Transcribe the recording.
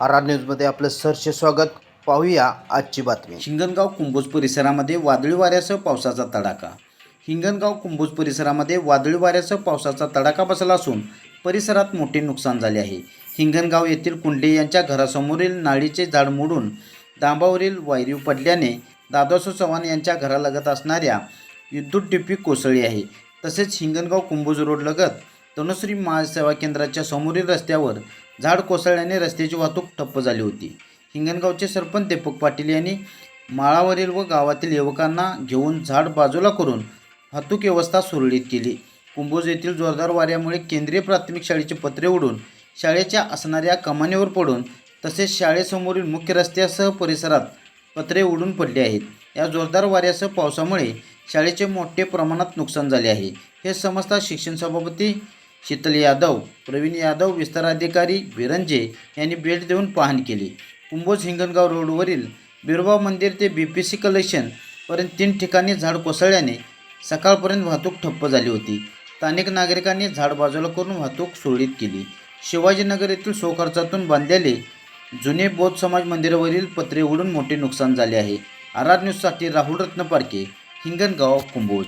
R न्यूजमध्ये आपलं सहर्ष स्वागत. पाहूया आजची बातमी. हिंगणगाव कुंभोज परिसरामध्ये वादळी वाऱ्यासह पावसाचा तडाखा. हिंगणगाव कुंभोज परिसरामध्ये वादळी वाऱ्यासह पावसाचा तडाखा बसला असून परिसरात मोठे नुकसान झाले आहे. हिंगणगाव येथील कुंडे यांच्या घरासमोरील नाळीचे झाड मोडून डांबावरील वायरी पडल्याने दादासो चव्हाण यांच्या घरालगत असणाऱ्या विद्युत टिपी कोसळली आहे. तसेच हिंगणगाव कुंभोज रोडलगत तनुश्री महासेवा केंद्राच्या समोरील रस्त्यावर झाड कोसळल्याने रस्त्याची वाहतूक ठप्प झाली होती. हिंगणगावचे सरपंच दीपक पाटील यांनी माळावरील व गावातील युवकांना घेऊन झाड बाजूला करून वाहतूक व्यवस्था सुरळीत केली. कुंभोज येथील जोरदार वाऱ्यामुळे केंद्रीय प्राथमिक शाळेचे पत्रे उडून शाळेच्या असणाऱ्या कमानीवर पडून तसेच शाळेसमोरील मुख्य रस्त्यासह परिसरात पत्रे उडून पडले आहेत. या जोरदार वाऱ्यासह पावसामुळे शाळेचे मोठे प्रमाणात नुकसान झाले आहे. हे समजता शिक्षण सभापती शीतल यादव, प्रवीण यादव, विस्तार अधिकारी विरंजे यांनी भेट देऊन पाहणी केली. कुंभोज हिंगणगाव रोडवरील बिरोबा मंदिर ते BPC कलेक्शन पर्यंत 3 ठिकाणी झाड कोसळल्याने सकाळपर्यंत वाहतूक ठप्प झाली होती. स्थानिक नागरिकांनी झाड बाजूला करून वाहतूक सुरळीत केली. शिवाजीनगर येथील स्वखर्चातून बांधलेले जुने बौद्ध समाज मंदिरावरील पत्रे उडून मोठे नुकसान झाले आहे. आर न्यूजसाठी राहुल रत्नपारखे, हिंगणगाव, कुंभोज.